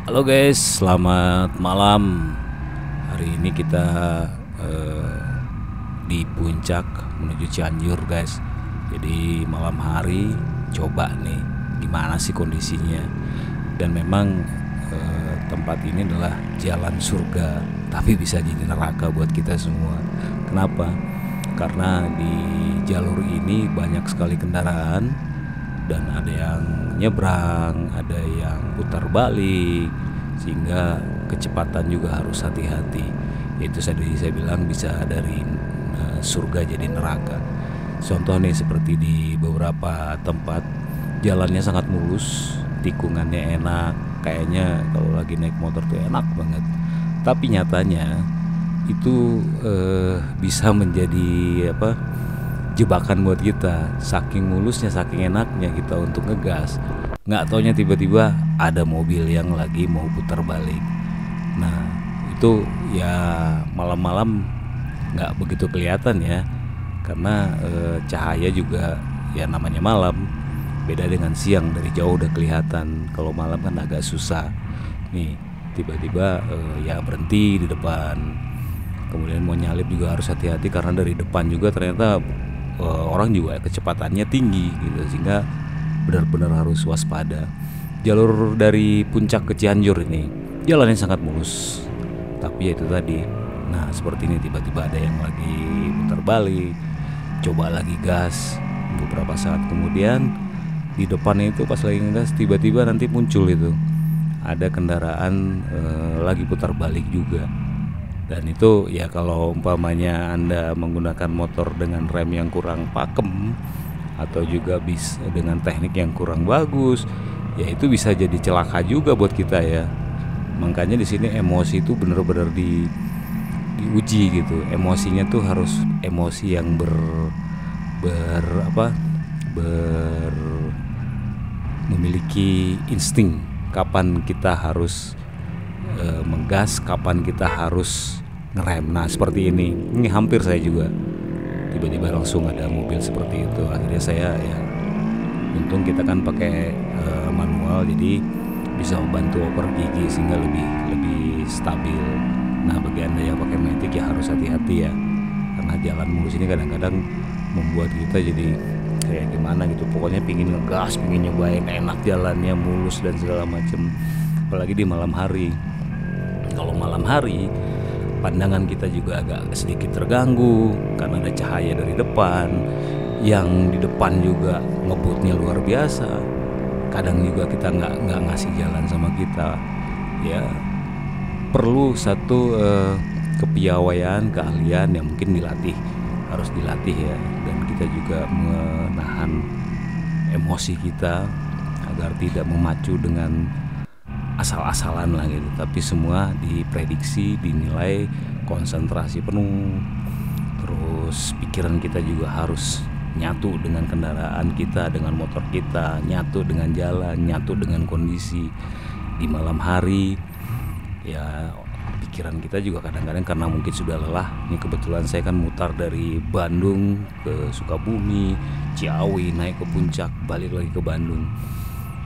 Halo guys, selamat malam. Hari ini kita eh, di puncak menuju Cianjur guys. Jadi malam hari coba nih gimana sih kondisinya. Dan memang tempat ini adalah jalan surga, tapi bisa jadi neraka buat kita semua. Kenapa? Karena di jalur ini banyak sekali kendaraan dan ada yang nyebrang, ada yang putar balik, sehingga kecepatan juga harus hati-hati. Itu saya bilang bisa dari surga jadi neraka. Contoh nih seperti di beberapa tempat jalannya sangat mulus, tikungannya enak, kayaknya kalau lagi naik motor tuh enak banget. Tapi nyatanya itu bisa menjadi jebakan buat kita. Saking mulusnya, saking enaknya kita untuk ngegas, nggak taunya tiba-tiba ada mobil yang lagi mau putar balik. Nah itu ya malam-malam nggak begitu kelihatan ya, karena cahaya juga ya namanya malam. Beda dengan siang, dari jauh udah kelihatan. Kalau malam kan agak susah. Nih tiba-tiba ya berhenti di depan. Kemudian mau nyalip juga harus hati-hati karena dari depan juga ternyata orang juga kecepatannya tinggi gitu, sehingga benar-benar harus waspada. Jalur dari puncak ke Cianjur ini jalannya sangat mulus, tapi ya itu tadi. Nah seperti ini, tiba-tiba ada yang lagi putar balik, coba lagi gas. Beberapa saat kemudian di depannya itu pas lagi ngegas, tiba-tiba nanti muncul itu ada kendaraan lagi putar balik juga. Dan itu ya kalau umpamanya Anda menggunakan motor dengan rem yang kurang pakem, atau juga bisa dengan teknik yang kurang bagus, ya itu bisa jadi celaka juga buat kita ya. Makanya di sini emosi itu benar-benar diuji gitu. Emosinya tuh harus emosi yang memiliki insting kapan kita harus menggas, kapan kita harus ngerem. Nah seperti ini hampir saya juga tiba-tiba langsung ada mobil seperti itu. Akhirnya saya ya, untung kita kan pakai manual, jadi bisa membantu oper gigi sehingga lebih stabil. Nah bagi Anda yang pakai matic ya harus hati-hati ya, karena jalan mulus ini kadang-kadang membuat kita jadi kayak gimana gitu. Pokoknya pingin ngegas, pingin nyobain enak jalannya mulus dan segala macem. Apalagi di malam hari. Kalau malam hari pandangan kita juga agak sedikit terganggu karena ada cahaya dari depan. Yang di depan juga ngebutnya luar biasa. Kadang juga kita nggak ngasih jalan sama kita. Ya perlu satu kepiawaian, keahlian yang mungkin harus dilatih ya. Dan kita juga menahan emosi kita agar tidak memacu dengan asal-asalan lah gitu. Tapi semua diprediksi, dinilai, konsentrasi penuh. Terus pikiran kita juga harus nyatu dengan kendaraan kita, dengan motor kita, nyatu dengan jalan, nyatu dengan kondisi di malam hari. Ya pikiran kita juga kadang-kadang karena mungkin sudah lelah. Ini kebetulan saya kan mutar dari Bandung ke Sukabumi, Ciawi, naik ke puncak, balik lagi ke Bandung.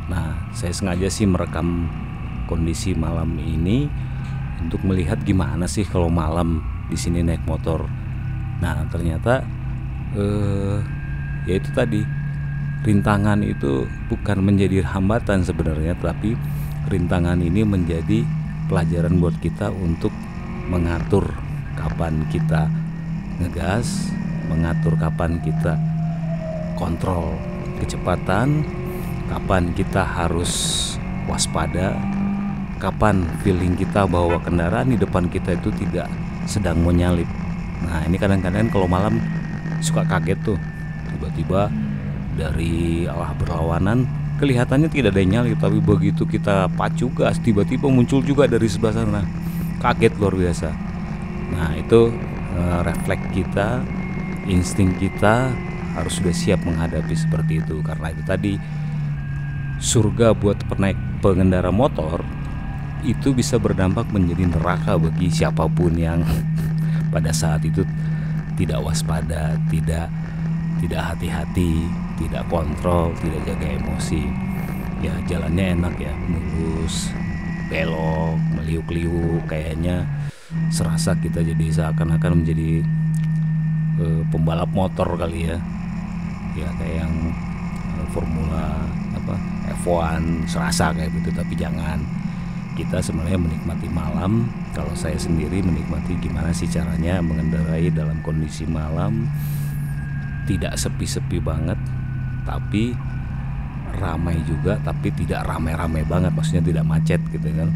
Nah saya sengaja sih merekam kondisi malam ini untuk melihat gimana sih kalau malam di sini naik motor. Nah ternyata ya itu tadi, rintangan itu bukan menjadi hambatan sebenarnya, tapi rintangan ini menjadi pelajaran buat kita untuk mengatur kapan kita ngegas, mengatur kapan kita kontrol kecepatan, kapan kita harus waspada, kapan feeling kita bahwa kendaraan di depan kita itu tidak sedang mau nyalip. Nah ini kadang-kadang kalau malam suka kaget tuh, tiba-tiba dari arah berlawanan kelihatannya tidak ada yang nyalip, tapi begitu kita pacu gas tiba-tiba muncul juga dari sebelah sana. Kaget luar biasa. Nah itu refleks kita, insting kita harus sudah siap menghadapi seperti itu. Karena itu tadi, surga buat pengendara motor itu bisa berdampak menjadi neraka bagi siapapun yang pada saat itu tidak waspada, tidak hati-hati, tidak kontrol, tidak jaga emosi. Ya jalannya enak ya, mulus, belok, meliuk-liuk, kayaknya serasa kita jadi seakan-akan menjadi pembalap motor kali ya. Ya kayak yang Formula F1 serasa kayak gitu, tapi jangan. Kita sebenarnya menikmati malam. Kalau saya sendiri menikmati gimana sih caranya mengendarai dalam kondisi malam, tidak sepi-sepi banget, tapi ramai juga, tapi tidak ramai-ramai banget, maksudnya tidak macet gitu kan.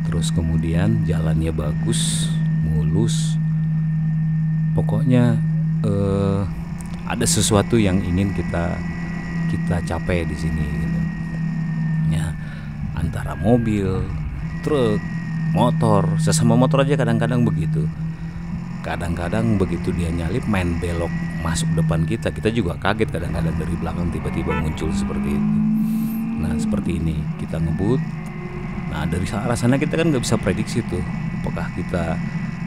Terus kemudian jalannya bagus, mulus. Pokoknya ada sesuatu yang ingin kita capai di sini gitu. Ya, antara mobil, truk, motor, sesama motor aja kadang-kadang begitu. Kadang-kadang begitu dia nyalip main belok masuk depan kita juga kaget kadang-kadang, dari belakang tiba-tiba muncul seperti itu. Nah seperti ini kita ngebut. Nah dari arah sana kita kan nggak bisa prediksi tuh apakah kita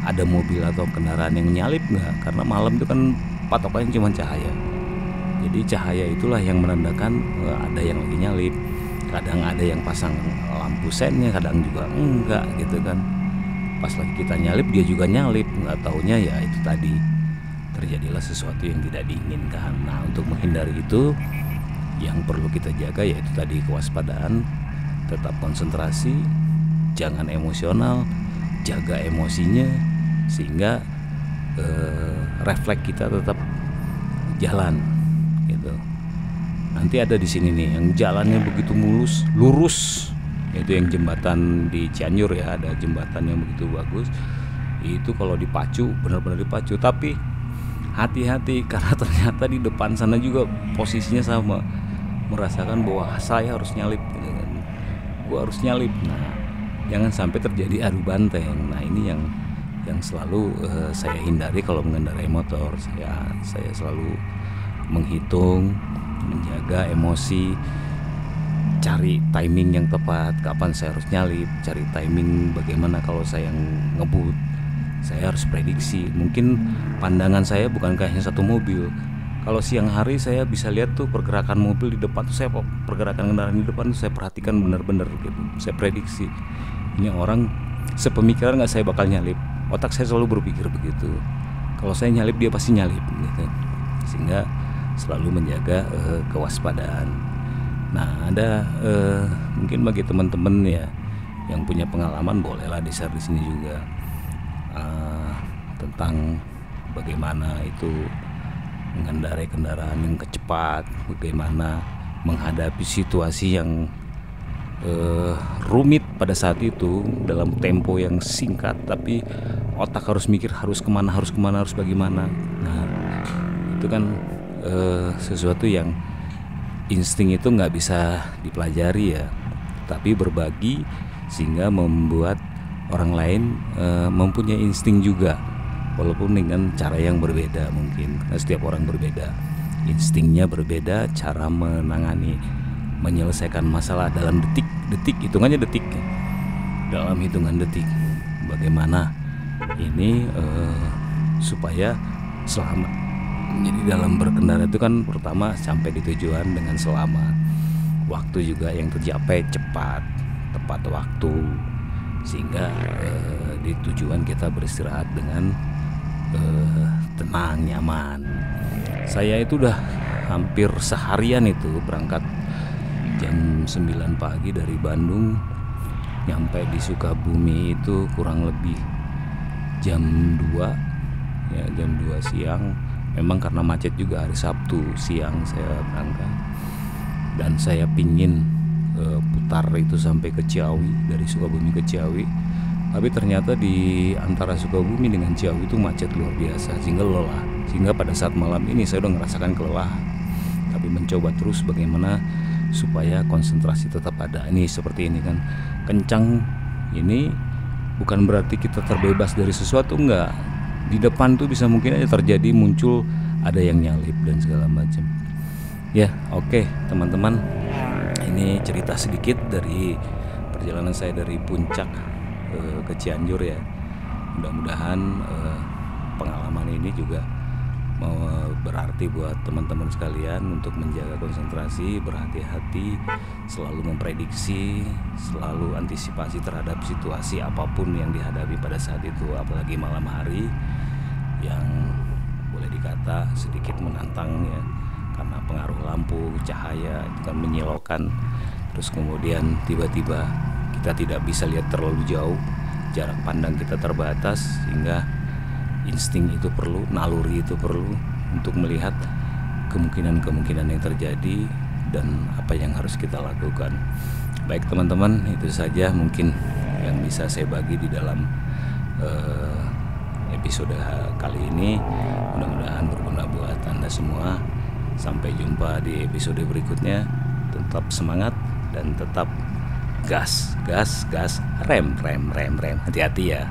ada mobil atau kendaraan yang nyalip nggak, karena malam itu kan patokannya cuma cahaya. Jadi cahaya itulah yang menandakan ada yang lagi nyalip. Kadang ada yang pasang lampu sennya, kadang juga enggak gitu kan. Pas lagi kita nyalip dia juga nyalip, nggak taunya ya itu tadi terjadilah sesuatu yang tidak diinginkan. Nah untuk menghindari itu yang perlu kita jaga yaitu tadi kewaspadaan, tetap konsentrasi, jangan emosional, jaga emosinya sehingga refleks kita tetap jalan gitu. Nanti ada di sini nih yang jalannya begitu mulus, lurus, yaitu yang jembatan di Cianjur ya, ada jembatan yang begitu bagus. Itu kalau dipacu benar-benar dipacu, tapi hati-hati karena ternyata di depan sana juga posisinya sama, merasakan bahwa saya harus nyalip, gua harus nyalip. Nah, jangan sampai terjadi adu banteng. Nah, ini yang selalu saya hindari kalau mengendarai motor. Saya selalu menghitung, menjaga emosi, cari timing yang tepat, kapan saya harus nyalip, cari timing bagaimana kalau saya yang ngebut. Saya harus prediksi, mungkin pandangan saya bukan hanya satu mobil. Kalau siang hari saya bisa lihat tuh pergerakan mobil di depan tuh, pergerakan kendaraan di depan tuh saya perhatikan benar-benar gitu. Saya prediksi, ini orang sepemikiran nggak saya bakal nyalip. Otak saya selalu berpikir begitu. Kalau saya nyalip dia pasti nyalip gitu. Sehingga selalu menjaga kewaspadaan. Nah ada mungkin bagi teman-teman ya yang punya pengalaman bolehlah di-share di sini juga tentang bagaimana itu mengendarai kendaraan yang kecepat, bagaimana menghadapi situasi yang rumit pada saat itu dalam tempo yang singkat, tapi otak harus mikir harus kemana, harus bagaimana. Nah itu kan sesuatu yang insting itu nggak bisa dipelajari ya, tapi berbagi sehingga membuat orang lain mempunyai insting juga, walaupun dengan cara yang berbeda mungkin. Nah, setiap orang berbeda, instingnya berbeda, cara menyelesaikan masalah dalam detik, hitungannya detik, dalam hitungan detik. Bagaimana ini supaya selamat. Jadi dalam berkendara itu kan pertama sampai di tujuan dengan selamat, waktu juga yang tercapai cepat, tepat waktu, sehingga di tujuan kita beristirahat dengan tenang, nyaman. Saya itu udah hampir seharian itu berangkat jam 9 pagi dari Bandung, nyampe di Sukabumi itu kurang lebih jam 2 ya, jam 2 siang. Memang karena macet juga, hari Sabtu siang saya berangkat, dan saya pingin putar itu sampai ke Ciawi, dari Sukabumi ke Ciawi. Tapi ternyata di antara Sukabumi dengan Ciawi itu macet luar biasa, sehingga lelah. Sehingga pada saat malam ini saya udah ngerasakan kelelahan, tapi mencoba terus bagaimana supaya konsentrasi tetap ada. Ini seperti ini kan, kencang ini bukan berarti kita terbebas dari sesuatu, enggak. Di depan tuh bisa mungkin aja terjadi, muncul ada yang nyalip dan segala macam. Ya, oke, teman-teman. Ini cerita sedikit dari perjalanan saya dari Puncak ke Cianjur ya. Mudah-mudahan pengalaman ini juga mau berarti hati buat teman-teman sekalian untuk menjaga konsentrasi, berhati-hati, selalu memprediksi, selalu antisipasi terhadap situasi apapun yang dihadapi pada saat itu, apalagi malam hari yang boleh dikata sedikit menantang ya, karena pengaruh lampu, cahaya itu kan menyilaukan. Terus kemudian tiba-tiba kita tidak bisa lihat terlalu jauh, jarak pandang kita terbatas, sehingga insting itu perlu, naluri itu perlu untuk melihat kemungkinan-kemungkinan yang terjadi dan apa yang harus kita lakukan. Baik teman-teman, itu saja mungkin yang bisa saya bagi di dalam episode kali ini. Mudah-mudahan berguna buat Anda semua. Sampai jumpa di episode berikutnya. Tetap semangat dan tetap gas, rem. Hati-hati ya.